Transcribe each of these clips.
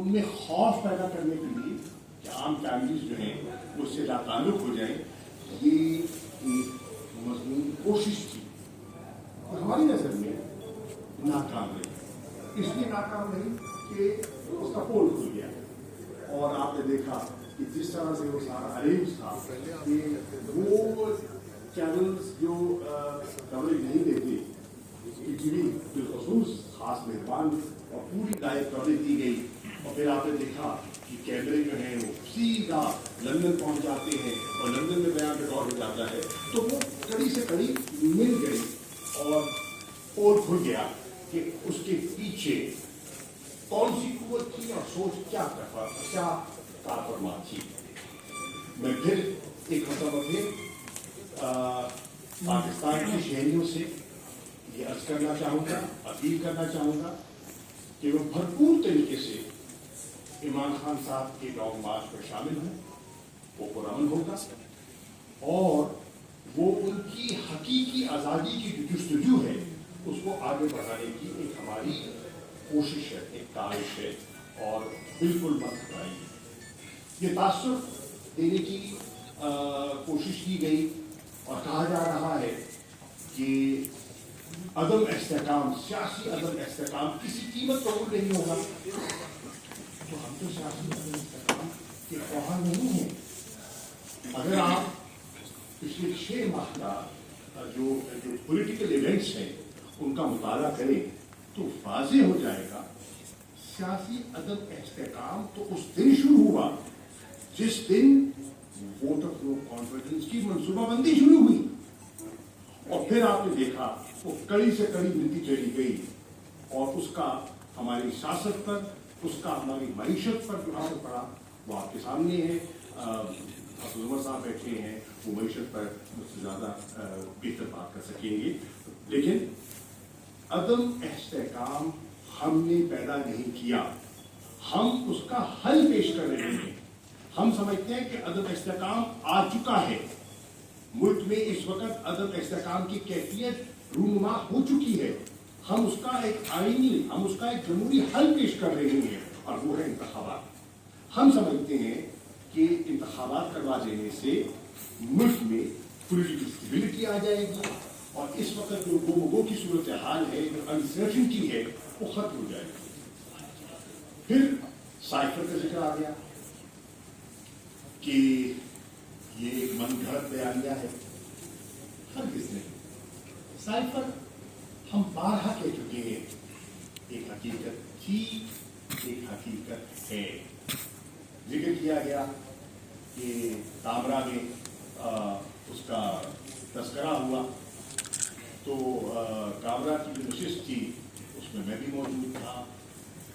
ان میں خوف پیدا کرنے کے لیے کہ عام فیملیز جو ہیں وہ اس سے لاتعلق ہو جائیں، یہ ایک مضمون کوشش تھی اور ہماری نظر میں ناکام رہی. اس لیے ناکام رہی کہ اس کا پول کھل گیا اور آپ نے دیکھا کہ جس طرح سے وہ سارا ارینج تھا کہ وہ چینلز جو کوریج نہیں دیتے، ٹی وی بالخصوص خاص مہربان اور پوری لائیو کوریج دی گئی. اور پھر آپ نے دیکھا کہ کیمرے جو ہیں وہ سیدھا لندن پہنچ جاتے ہیں اور لندن میں بیان ریکارڈ ہو جاتا ہے. تو وہ کڑی سے کڑی مل گئی اور پول کھل گیا کہ اس کے پیچھے کون سی قوت تھی اور سوچ کیا کارفرما تھی. میں پھر ایک مرتبہ پھر پاکستان کے شہریوں سے یہ عرض کرنا چاہوں گا، اپیل کرنا چاہوں گا کہ وہ بھرپور طریقے سے عمران خان صاحب کے لانگ مارچ پر شامل ہوں. وہ پرامن ہوگا اور وہ ان کی حقیقی آزادی کی جو جستجو ہے اس کو آگے بڑھانے کی ایک ہماری کوشش ہے، ایک کاوش ہے اور بالکل مت گھبرائیے. یہ تاثر دینے کی کوشش کی گئی اور کہا جا رہا ہے کہ عدم استحکام، سیاسی عدم استحکام کسی قیمت قبول نہیں ہوگا. تو ہم تو سیاسی عدم استحکام کے خواہاں نہیں ہیں. اگر آپ پچھلے 6 ماہ کا جو پولیٹیکل ایونٹس ہیں ان کا مطالعہ کریں تو واضح ہو جائے گا سیاسی عدم استحکام تو اس دن شروع ہوا جس دن ووٹ آف نو کانفیڈنس کی منصوبہ بندی شروع ہوئی اور پھر آپ نے دیکھا وہ کڑی سے کڑی ملتی چلی گئی اور اس کا ہماری سیاست پر، اس کا ہماری معیشت پر جو اثر پڑا وہ آپ کے سامنے ہے. عمر صاحب بیٹھے ہیں، وہ معیشت پر مجھ سے زیادہ بہتر بات کر سکیں گے. لیکن عدم استحکام ہم نے پیدا نہیں کیا، ہم اس کا حل پیش کر رہے ہیں. ہم سمجھتے ہیں کہ عدم استحکام آ چکا ہے. ملک میں اس وقت عدم استحکام کی کیفیت رونما ہو چکی ہے. ہم اس کا ایک آئینی، ہم اس کا ایک جمہوری حل پیش کر رہے ہیں اور وہ ہے انتخابات. ہم سمجھتے ہیں کہ انتخابات کروا دینے سے ملک میں پولیٹیکل اسٹیبلٹی آ جائے گی اور اس وقت جو گو کی صورتحال ہے، جو انسرٹنٹی ہے، وہ ختم ہو جائے گی. پھر سائفر کا ذکر آ گیا کہ یہ ایک من گھڑت بیانیہ ہے. ہرگز نہیں. سائفر ہم بارہا کہہ چکے ہیں ایک حقیقت تھی، ایک حقیقت ہے. ذکر کیا گیا کہ کامرا میں اس کا تذکرہ ہوا تو کامرا کی جو نشست تھی اس میں بھی موجود تھا،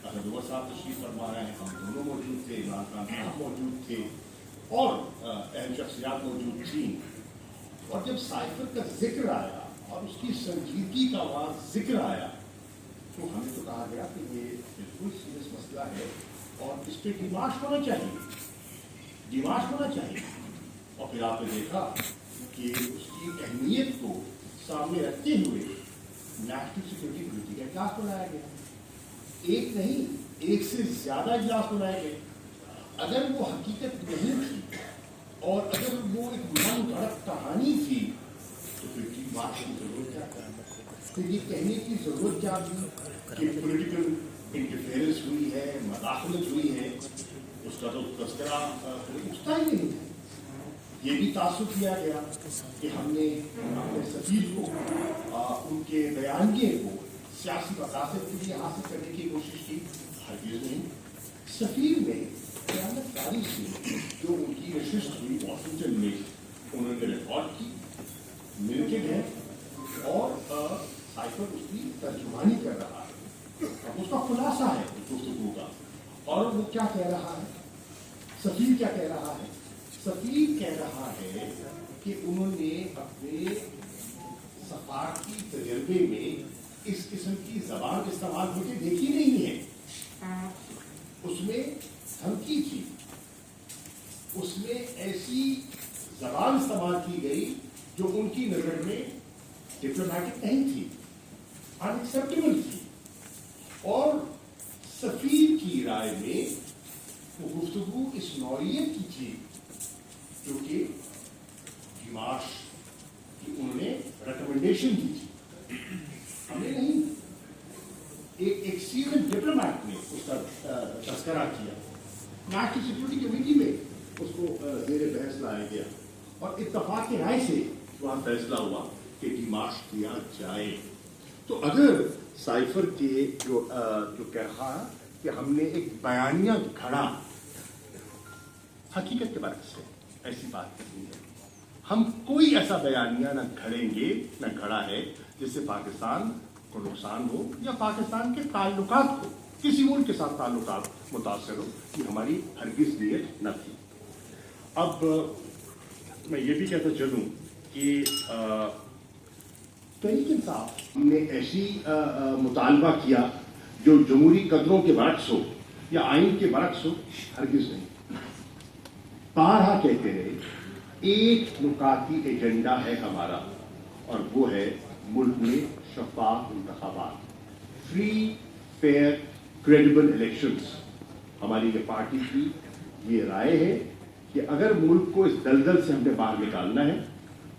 اسد عمر صاحب تشریف فرما رہے ہیں، ہم دونوں موجود تھے، عمران خان صاحب موجود تھے اور اہم شخصیات موجود تھیں. اور جب سائفر کا ذکر آیا اور اس کی سنجیدگی کا وہاں ذکر آیا تو ہمیں تو کہا گیا کہ یہ بالکل سیریس مسئلہ ہے اور اس پہ ڈیمارش ہونا چاہیے. اور پھر آپ نے دیکھا کہ اس کی اہمیت کو سامنے رکھتے ہوئے نیشنل سیکورٹی کمیٹی کا اجلاس بنایا گیا. ایک نہیں، ایک سے زیادہ اجلاس بنائے گئے. اگر وہ حقیقت نہیں تھی اور اگر وہ ایک من گھڑت کہانی تھی تو پھر ڈیمارش کی ضرورت کیا تھی؟ پھر یہ کہنے کی ضرورت کیا تھی کہ پولیٹیکل انٹرفیئرنس ہوئی ہے، مداخلت ہوئی ہے؟ اس کا تو تذکرہ اٹھتا ہی نہیں ہے. یہ بھی تاثر کیا گیا کہ ہم نے اپنے سفیر کو ان کے بیانیے کو سیاسی مقاصد کے لیے حاصل کرنے کی کوشش کی. ہرگز نہیں. سفیر نے خیانت کاری سے جو ان کی نشست ہوئی واشنگٹن میں انہوں نے ریکارڈ کی، مل کے گئے اور سائفر اس کی ترجمانی کر رہا ہے. اب اس کا خلاصہ ہے گفتگو کا اور وہ کیا کہہ رہا ہے. سفیر کیا کہہ رہا ہے؟ سفیر کہہ رہا ہے کہ انہوں نے اپنے سفارتی تجربے میں اس قسم کی زبان استعمال ہوتے دیکھی نہیں ہے. اس میں دھمکی تھی، اس میں ایسی زبان استعمال کی گئی جو ان کی نظر میں ڈپلومیٹک نہیں تھی، ان ایکسیپٹیبل تھی. اور सफीर की राय में वो गुफ्तगू इस नौइयत की थी जो कि डिमाश की उन्होंने रिकमेंडेशन दी थी, हमने नहीं। एक सीनियर डिप्लोमैट ने उसका तस्करा किया, नेशनल सिक्योरिटी कमेटी में उसको ज़ेरे बहस लाया गया और इत्तफाक की राय से वहाँ फैसला हुआ कि डिमाश किया जाए। तो अगर साइफर के जो कह रहा है कि हमने एक बयानिया घड़ा, हकीकत के बारे से ऐसी बात नहीं है। हम कोई ऐसा बयानिया न घड़ेंगे न घड़ा है जिससे पाकिस्तान को नुकसान हो या पाकिस्तान के ताल्लुकात को, किसी मुल्क के साथ ताल्लुकात मुतासर हो, ये हमारी हरगिज़ नीयत न थी। अब मैं ये भी कहता चलूँ कि तहरीक इंसाफ हमने ऐसी मुतालबा किया जो जमहूरी कदरों के बरक्स हो या आइन के बरक्स हो, हरगिज़ नहीं। बारहा कहते रहे, एक नुकाती एजेंडा है हमारा और वो है मुल्क में शफाफ इंतखाबात, फ्री फेयर क्रेडिबल इलेक्शंस। हमारी ये पार्टी की ये राय है कि अगर मुल्क को इस दलदल से हमने बाहर निकालना है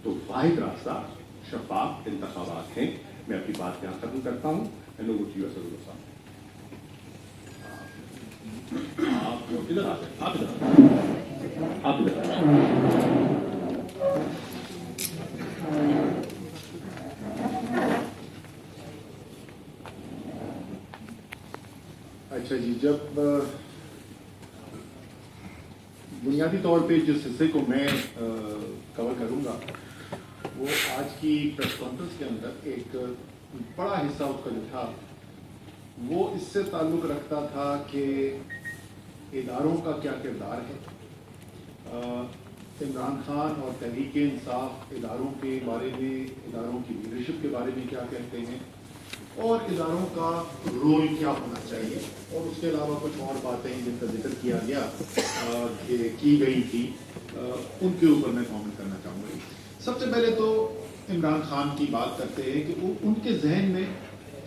तो वाहिद रास्ता शफाफ इंतखाबात हैं। मैं अपनी बात यहाँ खत्म करता हूँ। आप इधर आ जाए, आप इधर अच्छा जी, जब बुनियादी तौर पे जिस हिस्से को मैं कवर करूंगा वो आज की प्रेस कॉन्फ्रेंस के अंदर एक बड़ा हिस्सा उसका जो था वो इससे ताल्लुक़ रखता था कि इदारों का क्या किरदार है। इमरान खान और तहरीक इंसाफ इदारों के बारे में, इदारों की लीडरशिप के बारे में क्या कहते हैं और इदारों का रोल क्या होना चाहिए, और उसके अलावा कुछ और बातें जिनका जिक्र किया गया की गई थी, उनके ऊपर मैं कमेंट करना चाहूँगा। सबसे पहले तो इमरान खान की बात करते हैं कि वो उनके जहन में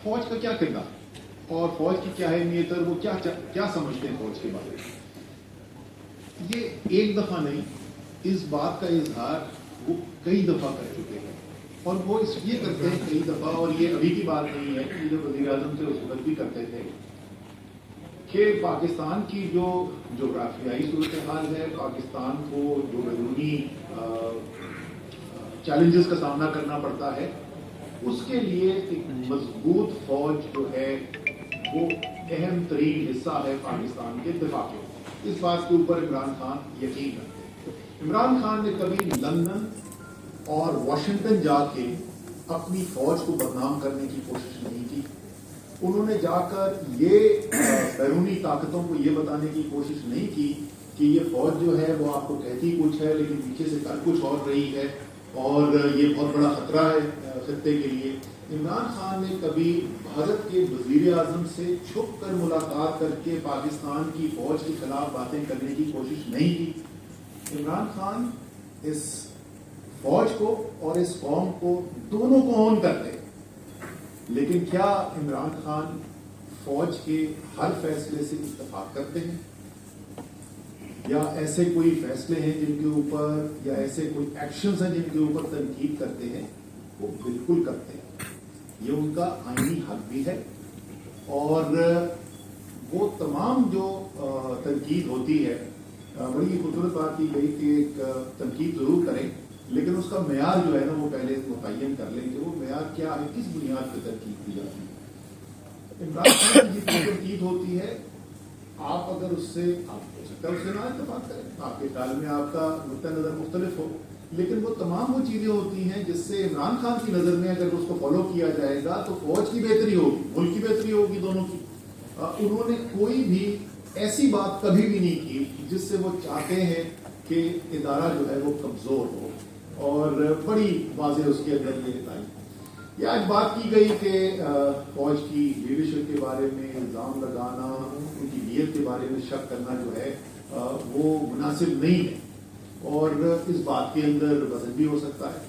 फौज का क्या किरदार और फौज की क्या अहमियत है, वो क्या समझते हैं फौज के बारे में। ये एक दफ़ा नहीं, इस बात का इजहार वो कई दफ़ा कर चुके हैं और वो इसलिए करते हैं कई दफ़ा, और ये अभी की बात नहीं है, ये जो वज़ीर आज़म थे उस वक्त भी करते थे, कि पाकिस्तान की जो जोग्राफियाई सूरत हाल है, पाकिस्तान को जो बैरूनी चैलेंजेस का सामना करना पड़ता है, उसके लिए एक मजबूत फौज जो है वो अहम तरीन हिस्सा है पाकिस्तान के दिफा के। इस बात के ऊपर इमरान खान यकीन रखते हैं। इमरान खान ने कभी लंदन और वाशिंगटन जाके अपनी फौज को बदनाम करने की कोशिश नहीं की। उन्होंने जाकर ये बैरूनी ताकतों को ये बताने की कोशिश नहीं की कि ये फौज जो है वो आपको कहती कुछ है लेकिन पीछे से कर कुछ और रही है और ये बहुत बड़ा खतरा है खत्ते के लिए। इमरान खान ने कभी भारत के वजीर आजम से छुप कर मुलाकात करके पाकिस्तान की फौज के खिलाफ बातें करने की कोशिश नहीं की। इमरान खान इस फौज को और इस कौम को दोनों को ऑन करते हैं, लेकिन क्या इमरान खान फौज के हर फैसले से इत्तेफाक करते हैं या ऐसे कोई फैसले हैं जिनके ऊपर या ऐसे कोई एक्शंस हैं जिनके ऊपर तनकीद करते हैं? वो बिल्कुल करते हैं, ये उनका आईनी हक भी है। और वो तमाम जो तनकीद होती है, बड़ी खूबसूरत बात की गई कि एक तनकीद जरूर करें लेकिन उसका मेयार जो है ना वो पहले मुतय्यन कर लें कि वो मेयार क्या है, किस बुनियाद पर तनकीद की जाती है। इमरान खान की जितनी तनकीद होती है, आप अगर उससे आप हो सकता है उससे ना इत्तेफाक करें, आपके ख्याल में आपका नुक्ता नज़र मुख्तलिफ हो, लेकिन वो तमाम वो चीज़ें होती हैं जिससे इमरान खान की नज़र में अगर उसको फॉलो किया जाएगा तो फौज की बेहतरी होगी, मुल्क की बेहतरी होगी, दोनों की। उन्होंने कोई भी ऐसी बात कभी भी नहीं की जिससे वो चाहते हैं कि इदारा जो है वो कमज़ोर हो, और बड़ी वाज़ेह उसके अंदर ये आई। ये आज बात की गई कि फौज की लीडरशिप के बारे में इल्ज़ाम लगाना, उनकी नीयत के बारे में शक करना जो है वो मुनासिब नहीं है, और इस बात के अंदर वजन भी हो सकता है।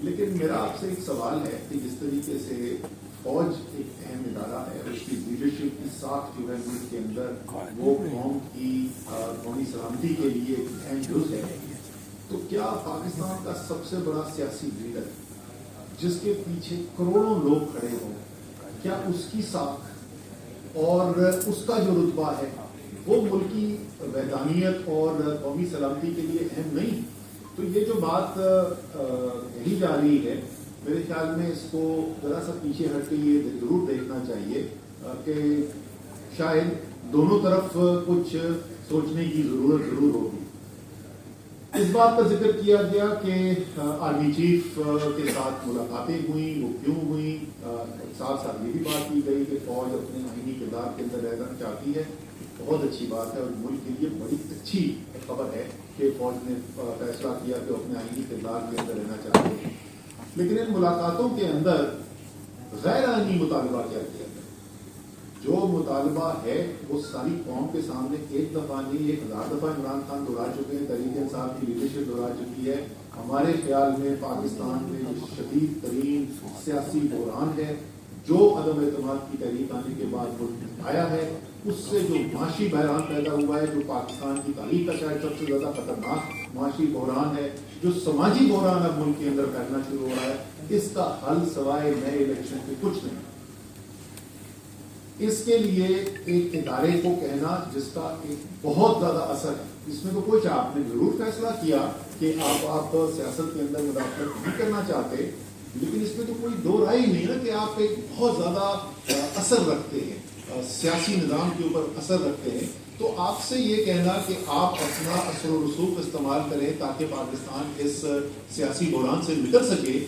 लेकिन मेरा आपसे एक सवाल है कि जिस तरीके से فوج ایک اہم ادارہ ہے، اس کی لیڈرشپ کی ساکھ جو ہے ملک کے اندر وہ قوم کی قومی سلامتی کے لیے ایک اہم جز ہے. تو کیا پاکستان کا سب سے بڑا سیاسی لیڈر جس کے پیچھے کروڑوں لوگ کھڑے ہوں، کیا اس کی ساکھ اور اس کا جو رتبہ ہے وہ ملکی وحدانیت اور قومی سلامتی کے لیے اہم نہیں؟ تو یہ جو بات کہی جا رہی ہے، میرے خیال میں اس کو ذرا سا پیچھے ہٹ کے یہ ضرور دیکھنا چاہیے کہ شاید دونوں طرف کچھ سوچنے کی ضرورت ضرور ہوگی. اس بات کا ذکر کیا گیا کہ آرمی چیف کے ساتھ ملاقاتیں ہوئیں، وہ کیوں ہوئیں، ساتھ ساتھ یہ بھی بات کی گئی کہ فوج اپنے آئینی کردار کے اندر رہنا چاہتی ہے. بہت اچھی بات ہے اور ملک کے لیے بڑی اچھی خبر ہے کہ فوج نے فیصلہ کیا کہ اپنے آئینی کردار کے اندر رہنا چاہتے ہیں. لیکن ان ملاقاتوں کے اندر غیر آئینی مطالبہ کیا کیا گیا؟ جو مطالبہ ہے وہ ساری قوم کے سامنے ایک دفعہ نہیں 1000 دفعہ عمران خان دہرا چکے ہیں، تحریک انصاف کی لیڈرشپ دہرا چکی ہے. ہمارے خیال میں پاکستان میں جو شدید ترین سیاسی بحران ہے جو عدم اعتماد کی تحریک آنے کے بعد ملک آیا ہے، اس سے جو معاشی بحران پیدا ہوا ہے، جو پاکستان کی تاریخ کا شاید سب سے زیادہ خطرناک معاشی بحران ہے، جو سماجی بحران اب ملک کے اندر پھیلنا شروع ہو رہا ہے، اس کا حل سوائے نئے الیکشن کے کچھ نہیں. اس کے لیے ایک ادارے کو کہنا جس کا ایک بہت زیادہ اثر ہے، اس میں تو کچھ آپ نے ضرور فیصلہ کیا کہ آپ سیاست کے اندر مداخلت نہیں کرنا چاہتے، لیکن اس میں تو کوئی دو رائے نہیں ہے کہ آپ ایک بہت زیادہ اثر رکھتے ہیں، سیاسی نظام کے اوپر اثر رکھتے ہیں. تو آپ سے یہ کہنا کہ آپ اپنا اثر و رسوخ استعمال کریں تاکہ پاکستان اس سیاسی بحران سے نکل سکے،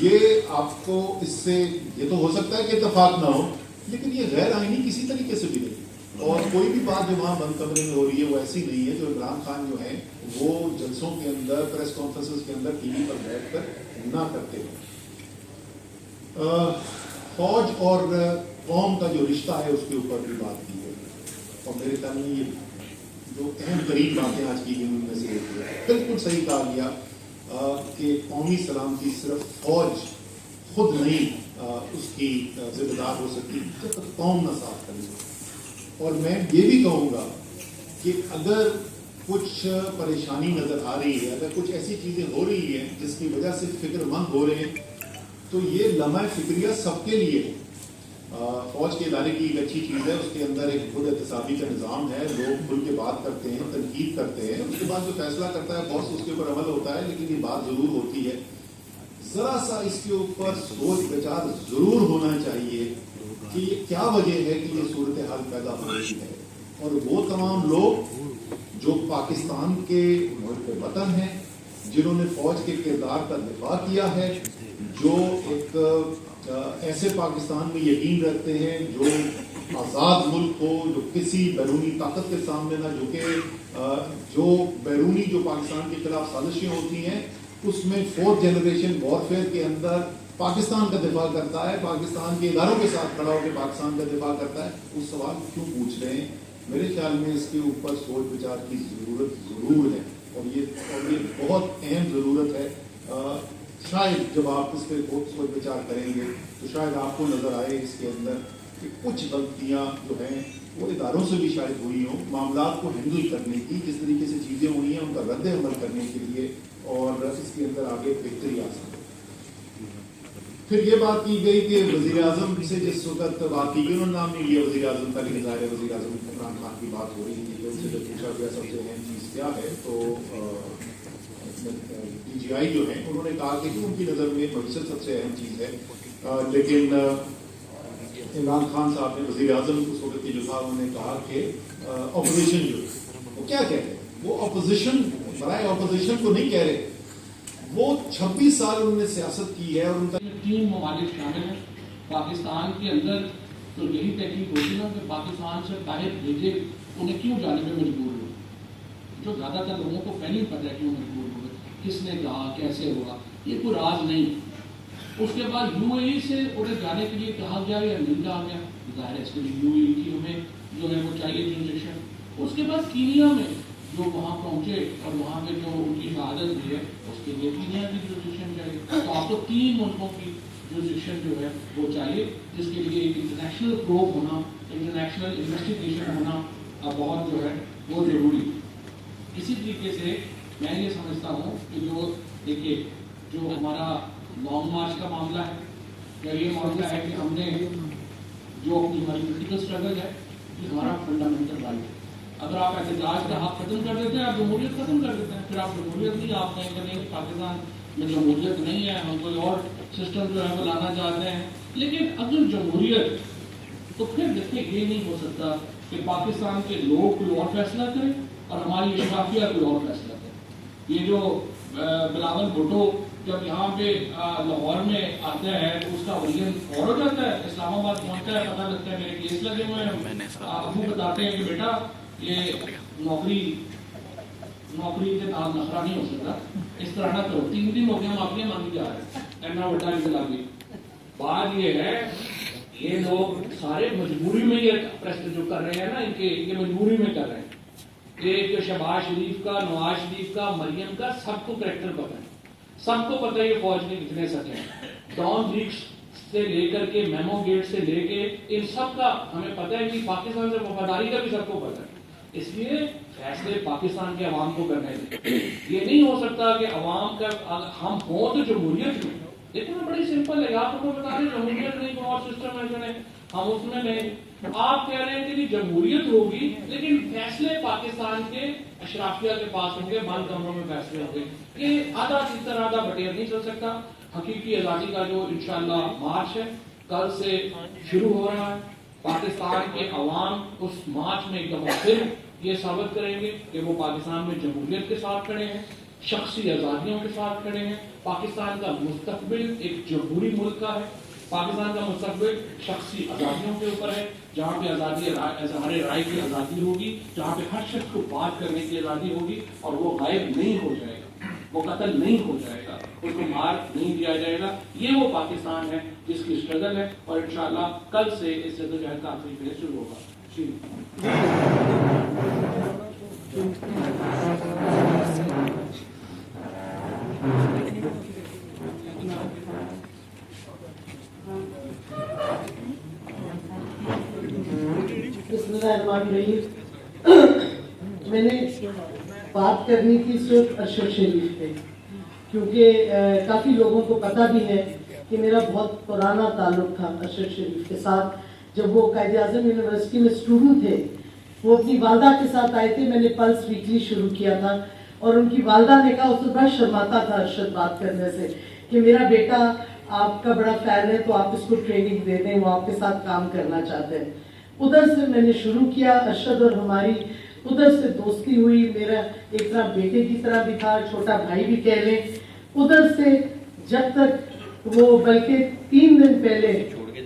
یہ آپ کو اس سے یہ تو ہو سکتا ہے کہ اتفاق نہ ہو، لیکن یہ غیر آئینی کسی طریقے سے بھی نہیں. اور کوئی بھی بات جو وہاں بند کمرے میں ہو رہی ہے وہ ایسی نہیں ہے جو عمران خان جو ہے وہ جلسوں کے اندر، پریس کانفرنسز کے اندر ٹی وی پر بیٹھ کر نہ کرتے ہیں. فوج اور قوم کا جو رشتہ ہے اس کے اوپر بھی بات کی گئی اور میرے خیال میں یہ جو اہم ترین باتیں آج کی گئی ان میں سے ایک ہے. بالکل صحیح کہا گیا کہ قومی سلامتی صرف فوج خود نہیں اس کی ذمہ دار ہو سکتی جب تک قوم نہ ساتھ کرے. اور میں یہ بھی کہوں گا کہ اگر کچھ پریشانی نظر آ رہی ہے، اگر کچھ ایسی چیزیں ہو رہی ہیں جس کی وجہ سے فکر مند ہو رہے ہیں، تو یہ لمحہ فکریہ سب کے لیے ہے. فوج کے ادارے کی ایک اچھی چیز ہے، اس کے اندر ایک خود احتسابی کا نظام ہے، لوگ کھل کے بات کرتے ہیں، تنقید کرتے ہیں، اس کے بعد جو فیصلہ کرتا ہے بہت اس کے اوپر عمل ہوتا ہے. لیکن یہ بات ضرور ہوتی ہے، ذرا سا اس کے اوپر سوچ بچار ضرور ہونا چاہیے کہ یہ کیا وجہ ہے کہ یہ صورتحال پیدا ہو رہی ہے. اور وہ تمام لوگ جو پاکستان کے ملک وطن ہیں، جنہوں نے فوج کے کردار کا دفاع کیا ہے، جو ایک ایسے پاکستان میں یقین رکھتے ہیں جو آزاد ملک ہو، جو کسی بیرونی طاقت کے سامنے نہ جھکے، جو بیرونی جو پاکستان کے خلاف سازشیں ہوتی ہیں اس میں 4th جنریشن وارفیئر کے اندر پاکستان کا دفاع کرتا ہے، پاکستان کے اداروں کے ساتھ کھڑا ہو کے پاکستان کا دفاع کرتا ہے. اس سوال کیوں پوچھ رہے ہیں؟ میرے خیال میں اس کے اوپر سوچ بچار کی ضرورت ضرور ہے اور یہ بہت اہم ضرورت ہے. شاید جب آپ اس پہ بہت سوچ بچار کریں گے تو شاید آپ کو نظر آئے اس کے اندر کہ کچھ غلطیاں جو ہیں وہ اداروں سے بھی شاید ہوئی ہوں، معاملات کو ہینڈل کرنے کی جس طریقے سے چیزیں ہوئی ہیں ان کا رد عمل کرنے کے لیے، اور اس کے اندر آگے بہتری آ سکے. پھر یہ بات کی گئی کہ وزیر اعظم سے جس وقت بات کی گئی انہوں نے نام نہیں لیا وزیر اعظم کا، لیکن ظاہر ہے وزیر اعظم عمران خان کی بات ہو رہی تھی. ان سے جب پوچھا گیا سب سے اہم چیز کیا ہے تو ڈی جی آئی جو ہیں انہوں نے کہا کہ ان کی نظر میں معیشت سب سے اہم چیز ہے. لیکن عمران خان صاحب نے وزیر اعظم اس وقت کی جو تھا انہوں نے کہا کہ اپوزیشن جو وہ کیا کہہ رہے ہیں، وہ اپوزیشن برائے اپوزیشن کو نہیں کہہ رہے، وہ 26 سال انہوں نے سیاست کی ہے اور ان کا 3 ممالک شامل ہیں. پاکستان کے اندر تو یہی تحقیق ہوتی نا کہ پاکستان سے باہر بھیجے انہیں کیوں جانے میں مجبور ہوئے، جو زیادہ تر لوگوں کو پہلے ہی پتہ ہے کیوں مجبور ہوئے، کس نے کہا، کیسے ہوا، یہ کوئی راز نہیں. اس کے بعد یو اے ای سے انہیں جانے کے لیے کہا گیا یا نہیں کہا گیا، ظاہر ہے اس کے لیے یو اے ای کی ہمیں جو ہے وہ چاہیے ٹرانزیکشن. اس کے بعد کینیا میں جو وہاں پہنچے اور وہاں پہ جو ان کی شہادت ہوئی ہے اس کے لیے کینیا کی ٹرانزیکشن چاہیے. تو آپ تو 3 ملکوں کی जुरिडिक्शन जो है वो चाहिए, जिसके लिए एक इंटरनेशनल प्रोब होना, इंटरनेशनल इन्वेस्टिगेशन होना बहुत जो है वो ज़रूरी है। इसी तरीके से मैं ये समझता हूँ कि जो देखिए जो हमारा लॉन्ग मार्च का मामला है, या ये मामला है कि हमने जो अपनी हमारी पोलिटिकल स्ट्रगल है, ये हमारा फंडामेंटल राइट है। अगर आप एहतजाज का हक खत्म कर देते हैं, आप जमहूरियत खत्म कर देते हैं, फिर आप जमहूरियत नहीं, आप कहेंगे नहीं कि पाकिस्तान में जमहूरियत नहीं है, हम कोई और सिस्टम जो है वो लाना चाहते हैं। लेकिन अगर जमहूरियत, तो फिर देखिए ये नहीं हो सकता कि पाकिस्तान के लोग कोई और फैसला करें और हमारी अशराफिया कोई और फैसला करे। ये जो बिलावल भुट्टो जब यहाँ पे लाहौर में आता है तो उसका वजन और हो जाता है, इस्लामाबाद पहुँचता है, पता लगता है मेरे केस लगे हुए हैं, अबू बताते हैं कि बेटा ये नौकरी के नाम नखरा नहीं हो सकता, इस तरह ना करो। 3 दिन हो गए हम आपने मांगी जा रहे हैं, एना बेटा इनकलाबी। बात ये है ये लोग सारे मजबूरी में ये प्रश्न जो कर रहे हैं ना, इनके मजबूरी में कर रहे हैं। कि शहबाज शरीफ का, नवाज शरीफ का, मरियम का, सबको करैक्टर पता है, सबको पता है ये फौज में कितने सके हैं। डॉन ब्रिक्स से लेकर के मेमो गेट से लेके इन सब का हमें पता है कि पाकिस्तान से वफादारी का भी सबको पता है। इसलिए फैसले पाकिस्तान के अवाम को करने दें। ये नहीं हो सकता कि अवाम का हम हों तो जमहूरियत में, देखो ना बड़ी सिंपल है, आप तो बता रहे जमहूरियत नहीं, और सिस्टम है जो है हम उसमें नहीं। आप कह रहे हैं कि जमहूरियत होगी लेकिन फैसले पाकिस्तान के अशराफिया के पास होंगे, बंद कमरों में फैसले होंगे। ये आधा चित्तर आधा बटेर नहीं चल सकता। हकीकी आजादी का जो इंशाअल्लाह मार्च है कल से शुरू हो रहा है, पाकिस्तान के अवाम उस मार्च में एक दफा फिर ये साबित करेंगे कि वो पाकिस्तान में जमहूरियत के साथ खड़े हैं, शख्सी आजादियों के साथ खड़े हैं। पाकिस्तान का मुस्तकबिल एक जमहूरी मुल्क का है, पाकिस्तान का मुस्तकबिल शख्सी आजादियों के ऊपर है, जहाँ पे आजादी इज़हार राय की आजादी होगी, जहाँ पे हर शख्स को बात करने की आजादी होगी, और वो गायब नहीं हो जाएगा, वो कत्ल नहीं हो जाएगा, उसको मार नहीं दिया जाएगा। ये वो पाकिस्तान है जिसकी स्ट्रगल है, और इंशाअल्लाह कल से इस जद्दोजहद का आखिरी फेज शुरू होगा। मैंने बात करनी थी सिर्फ अरशद शरीफ पे, क्योंकि काफ़ी लोगों को पता भी है कि मेरा बहुत पुराना ताल्लुक था अरशद शरीफ के साथ। जब वो कायद-ए-आज़म यूनिवर्सिटी में स्टूडेंट थे, वो अपनी वालदा के साथ आए थे, मैंने पल्स वीकली शुरू किया था, और उनकी वालदा ने कहा, उससे बड़ा शर्माता था अरशद बात करने से, कि मेरा बेटा आपका बड़ा फैन है तो आप इसको ट्रेनिंग दे दें, वो आपके साथ काम करना चाहते हैं। उधर से मैंने शुरू किया, अरशद और हमारी उधर से दोस्ती हुई, मेरा एक तरह बेटे की तरह भी था, छोटा भाई भी कह लें। उधर से जब तक वो, बल्कि 3 दिन पहले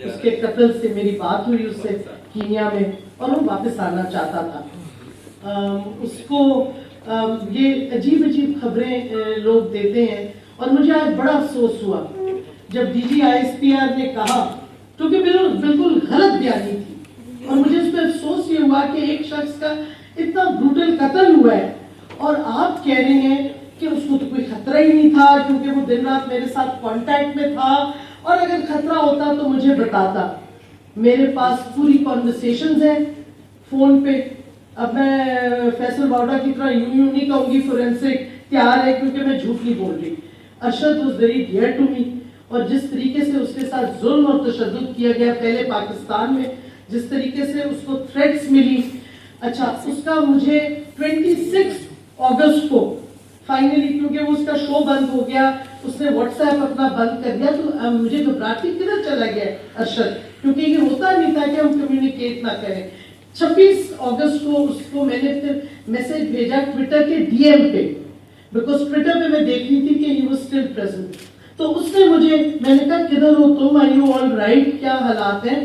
उसके कत्ल से मेरी बात हुई उससे कीनिया में, और वो वापस आना चाहता था। उसको ये अजीब अजीब खबरें लोग देते हैं, और मुझे आज बड़ा अफसोस हुआ जब DG ISPR ने कहा, क्योंकि बिल्कुल गलत बयानी थी, और मुझे इस पर अफसोस ये हुआ कि एक शख्स का इतना ब्रूटल कत्ल हुआ है, और आप कह रहे हैं कि उसको तो कोई खतरा ही नहीं था, क्योंकि वो दिन रात मेरे साथ कांटेक्ट में था, और अगर खतरा होता तो मुझे बताता। मेरे पास पूरी कॉन्वर्सेशंस हैं फोन पे। अब मैं फैसल वाडा की तरह यूं नहीं कहूंगी फोरेंसिक तैयार है, क्योंकि मैं झूठ नहीं बोल रही। Arshad was very dear to me, और जिस तरीके से उसके साथ जुल्म और तशद्दुद किया गया पहले पाकिस्तान में, जिस तरीके से उसको थ्रेट्स मिली, अच्छा उसका मुझे 26 अगस्त को फाइनली, क्योंकि वो उसका शो बंद हो गया, उसने व्हाट्सएप अपना बंद कर दिया, तो मुझे घबराहट थी किधर चला गया अरशद, क्योंकि ये होता नहीं था कि हम कम्युनिकेट ना करें। 26 अगस्त को उसको मैंने फिर मैसेज भेजा ट्विटर के DM पे, बिकॉज ट्विटर पे मैं देख रही थी कि ही वाज स्टिल प्रेजेंट। तो उसने मुझे, मैंने कहा किधर हो तुम, आर यू ऑल राइट, क्या हालात हैं?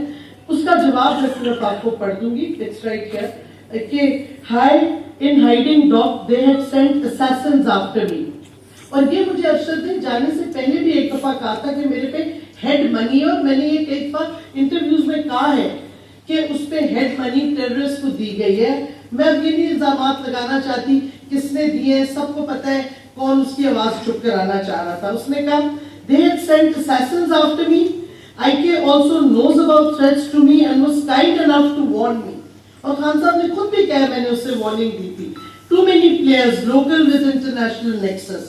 उसका जवाब मैं सिर्फ आपको पढ़ दूंगी, इट्स राइट हियर, कि hi, in hiding dog they had sent assassins after me. और ये मुझे अरशद ने जाने से पहले भी एक दफा कहा था कि मेरे पे हेड मनी है, और मैंने ये कई दफा इंटरव्यूज में कहा है कि उस पे हेड मनी टेररिस्ट को दी गई है। मैं अब ये नहीं इल्जाम लगाना चाहती किसने दिए, सबको पता है कौन उसकी आवाज चुप कराना चाह रहा था। उसने कहा They had sent assassins after me. IK also knows about threats to me and was kind enough to warn me. और खान साहब ने खुद भी कहा मैंने उससे वार्निंग दी थी. Too many players, local with international nexus.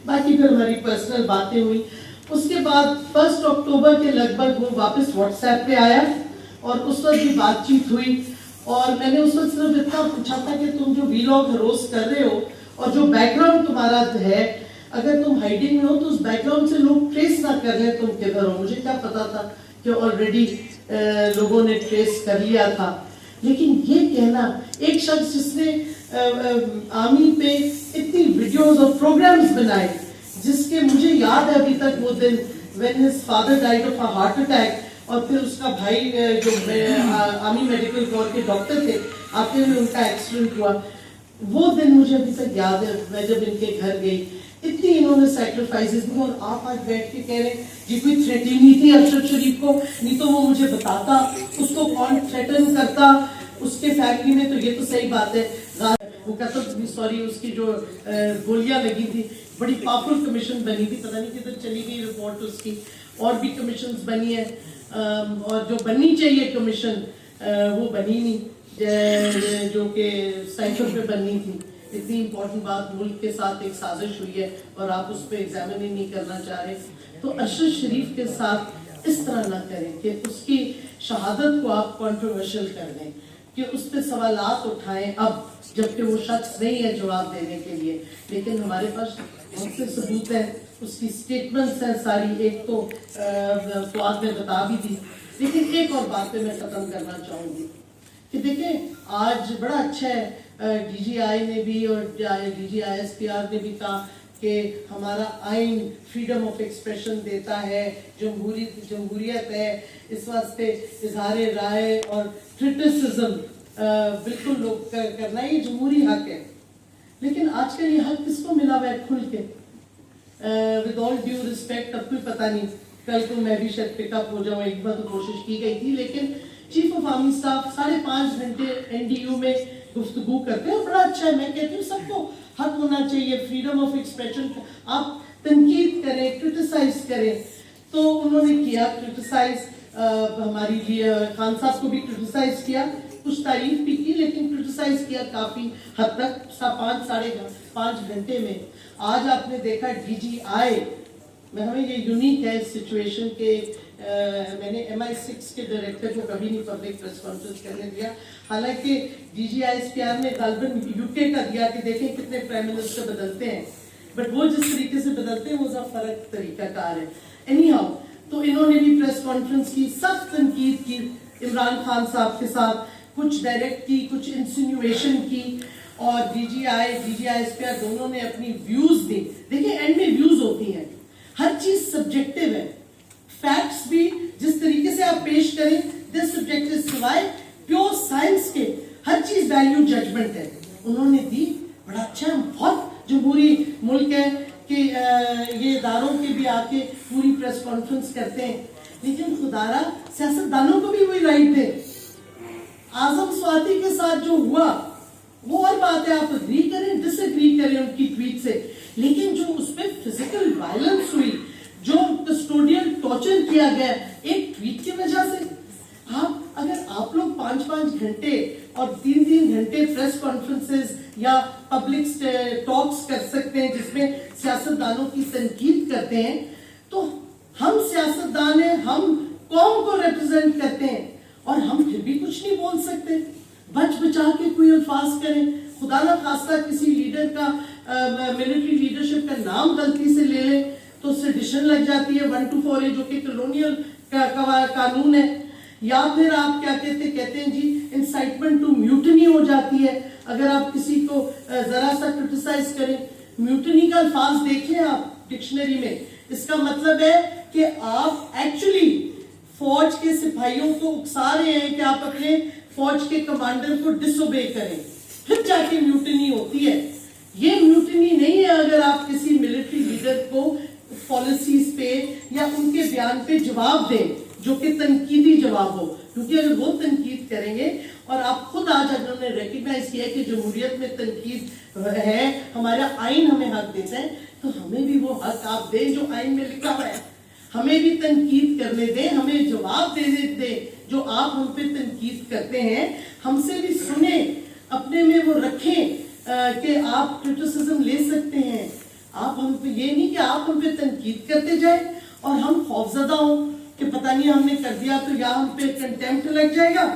बाकी फिर हमारी पर्सनल बातें हुई. उसके बाद 1 अक्टूबर के लगभग वो वापस व्हाट्सएप पे आया और उस वक्त भी बातचीत हुई और मैंने उस वक्त सिर्फ इतना पूछा था कि तुम जो वीलॉग रोज कर रहे हो और जो बैकग्राउंड तुम्हारा है, अगर तुम हाइडिंग में हो तो उस बैकग्राउंड से लोग ट्रेस ना कर लें तुम किधर हो. मुझे क्या पता था कि ऑलरेडी लोगों ने ट्रेस कर लिया था. लेकिन ये कहना एक शख्स जिसने आर्मी पे इतनी वीडियोस और प्रोग्राम्स बनाए, जिसके मुझे याद है अभी तक वो दिन when his father died of a heart attack और फिर उसका भाई जो आर्मी मेडिकल कोर के डॉक्टर थे आते हुए उनका एक्सीडेंट हुआ, वो दिन मुझे अभी तक याद है. मैं जब इनके घर गई इतनी इन्होंने सैक्रिफाइसेस दी और आप आज बैठ के कह रहे हैं जी कोई थ्रेट ही नहीं थी अरशद शरीफ को, नहीं तो वो मुझे बताता उसको कौन थ्रेटन करता उसके फैमिली में. तो ये तो सही बात है. वो कहता सॉरी उसकी जो गोलियां लगी थी, बड़ी पावरफुल कमीशन बनी थी, पता नहीं किधर चली गई रिपोर्ट उसकी. और भी कमीशन बनी है और जो बननी चाहिए कमीशन वो बनी नहीं, जो कि साइकिल पे बननी थी. इतनी इंपॉर्टेंट बात मुल्क के साथ एक साजिश हुई है और आप उस पर एग्जामिन ही नहीं करना चाह रहे. तो अरशद शरीफ के साथ इस तरह ना करें कि उसकी शहादत को आप कंट्रोवर्शियल कर दें, कि उस पर सवालात उठाएं अब जबकि वो शख्स नहीं है जवाब देने के लिए. लेकिन हमारे पास बहुत से सबूत है, उसकी स्टेटमेंट्स हैं सारी. एक तो फुआद ने बता भी दी. लेकिन एक और बात पे मैं खत्म करना चाहूंगी कि देखें आज बड़ा अच्छा है DGI ने भी और DGISPR ने भी कहा कि हमारा आइन फ्रीडम ऑफ एक्सप्रेशन देता है, जमहूरियत है, इस वास्ते इजहार राय और क्रिटिसिज्म बिल्कुल लोग करना ये जमहूरी हक है. लेकिन आजकल ये हक किसको मिला हुआ है खुल के? विद ऑल ड्यू रिस्पेक्ट, अब कोई पता नहीं, कल को मैं भी शायद पिकअप हो जाऊँ, एक बार तो कोशिश की गई थी. लेकिन चीफ ऑफ आर्मी स्टाफ 5.5 घंटे NDU में गुफ्तगू करते हैं, बड़ा अच्छा है. मैं कहती हूँ सबको हक होना चाहिए फ्रीडम ऑफ एक्सप्रेशन. आप तनकीद करें, क्रिटिसाइज करें. तो उन्होंने किया क्रिटिसाइज, हमारी खान साहब को भी क्रिटिसाइज किया, कुछ तारीफ भी की, लेकिन क्रिटिसाइज किया काफी हद तक 5.5 घंटे में. आज आपने देखा DGI में हमें ये यूनिक है सिचुएशन के मैंने MI6 के डायरेक्टर को कभी नहीं पब्लिक प्रेस कॉन्फ्रेंस करने दिया. हालांकि DGISPR ने गालबन UK का दिया कि देखें कितने प्राइम मिनिस्टर बदलते हैं, बट वो जिस तरीके से बदलते हैं वो ज़रा फर्क तरीकाकार है. एनीहाउ, तो इन्होंने भी प्रेस कॉन्फ्रेंस की, सख्त तनकीद की इमरान खान साहब के साथ, कुछ डायरेक्ट की, कुछ इंसिनुएशन की. और DGISPR दोनों ने अपनी व्यूज दी. देखिए एंड में व्यूज होती हैं, हर चीज सब्जेक्टिव है. फैक्ट्स भी जिस तरीके से आप पेश करें दे सब्जेक्टिव, सिवाय प्योर साइंस के हर चीज वैल्यू जजमेंट है. उन्होंने दी, बड़ा अच्छा, बहुत जमहूरी मुल्क है कि ये इदारों के भी आके पूरी प्रेस कॉन्फ्रेंस करते हैं. लेकिन खुदारा सियासतदानों को भी वही राइट है. आजम स्वाति के साथ जो हुआ वो और बात है, आप अग्री करें डिसएग्री करें उनकी ट्वीट से, लेकिन जो उसमें फिजिकल वायलेंस हुई, जो कस्टोडियल टॉर्चर किया गया एक ट्वीट की वजह से, अगर आप लोग 5-5 घंटे और 3-3 घंटे प्रेस कॉन्फ्रेंसेस या पब्लिक टॉक्स कर सकते हैं जिसमें सियासतदानों की तनकीद करते हैं, तो हम सियासतदान हैं, हम कौम को रिप्रेजेंट करते हैं और हम फिर भी कुछ नहीं बोल सकते. बच बचा के कोई अल्फाज करें, खुदा ना खास्ता किसी लीडर का मिलिट्री लीडरशिप का नाम गलती से ले लें तो सेडिशन लग जाती है 124A जो कि कॉलोनियल कानून है. या फिर आप क्या कहते हैं जी इंसाइटमेंट टू म्यूटनी हो जाती है अगर आप किसी को जरा सा क्रिटिसाइज करें. म्यूटनी का अल्फाज देखें आप डिक्शनरी में, इसका मतलब है कि आप एक्चुअली फौज के सिपाहियों को उकसा रहे हैं कि आप अपने फौज के कमांडर को डिसोबे करें, फिर जाके म्यूटनी होती है. ये म्यूटनी नहीं है अगर आप किसी मिलिट्री लीडर को पॉलिसीज पे या उनके बयान पे जवाब दें जो कि तनकीदी जवाब हो, क्योंकि अगर वो तनकीद करेंगे اور آپ خود آج انہوں نے ریکگنائز کیا کہ جمہوریت میں تنقید ہے، ہمارا آئین ہمیں حق دیتا ہے، تو ہمیں بھی وہ حق آپ دیں جو آئین میں لکھا ہوا ہے، ہمیں بھی تنقید کرنے دیں، ہمیں جواب دینے دیں جو آپ ہم پہ تنقید کرتے ہیں، ہم سے بھی سنیں، اپنے میں وہ رکھیں کہ آپ کرٹیسزم لے سکتے ہیں، آپ ہم پہ یہ نہیں کہ آپ ہم پہ تنقید کرتے جائیں اور ہم خوفزدہ ہوں کہ پتہ نہیں ہم نے کر دیا تو یا ہم پہ کنٹیمپٹ لگ جائے گا،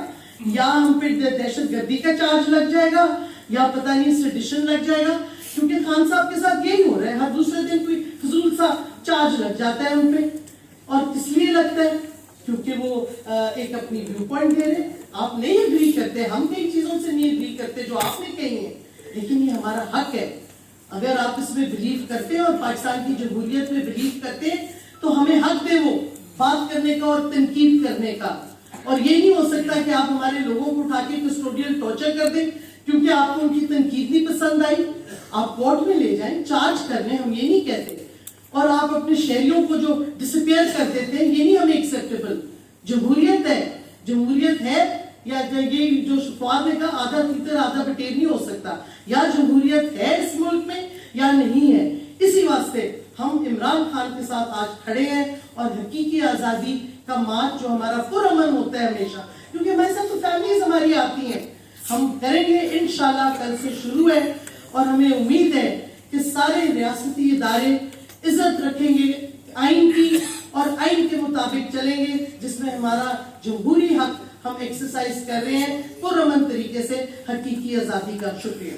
یا ہم پہ دہشت گردی کا چارج لگ جائے گا، یا پتہ نہیں سیڈیشن لگ جائے گا، کیونکہ خان صاحب کے ساتھ یہی ہو رہا ہے، ہر دوسرے دن کوئی فضول سا چارج لگ جاتا ہے ان پہ، اور کس لیے لگتا ہے؟ کیونکہ وہ ایک اپنی ویو پوائنٹ دے رہے ہیں، آپ نہیں اگری کرتے، ہم کئی چیزوں سے نہیں اگری کرتے جو آپ نے کہی ہیں، لیکن یہ ہمارا حق ہے، اگر آپ اس میں بلیو کرتے ہیں اور پاکستان کی جمہوریت میں بلیو کرتے ہیں تو ہمیں حق دے وہ بات کرنے کا اور تنقید کرنے کا، اور یہ نہیں ہو سکتا کہ آپ ہمارے لوگوں کو اٹھا کے کسٹوڈیل ٹارچر کر دیں کیونکہ آپ کو ان کی تنقید نہیں پسند آئی، آپ کورٹ میں لے جائیں، چارج کر لیں، ہم یہ نہیں کہتے، اور آپ اپنے شہریوں کو جو ڈسپیئر کر دیتے ہیں یہ نہیں ہمیں ایکسیپٹیبل، جمہوریت ہے، جمہوریت ہے، یا یہ جو فواد نے کہا آدھا تیتر آدھا بٹیر نہیں ہو سکتا، یا جمہوریت ہے اس ملک میں یا نہیں ہے، اسی واسطے ہم عمران خان کے ساتھ آج کھڑے ہیں اور حقیقی آزادی کا مارچ جو ہمارا پرامن ہوتا ہے ہمیشہ، کیونکہ ہمارے ساتھ تو فیملیز ہماری آتی ہیں، ہم کریں گے انشاءاللہ، کل سے شروع ہے، اور ہمیں امید ہے کہ سارے ریاستی ادارے عزت رکھیں گے آئین کی اور آئین کے مطابق چلیں گے، جس میں ہمارا جمہوری حق ہم ایکسرسائز کر رہے ہیں پرامن طریقے سے، حقیقی آزادی کا شکریہ۔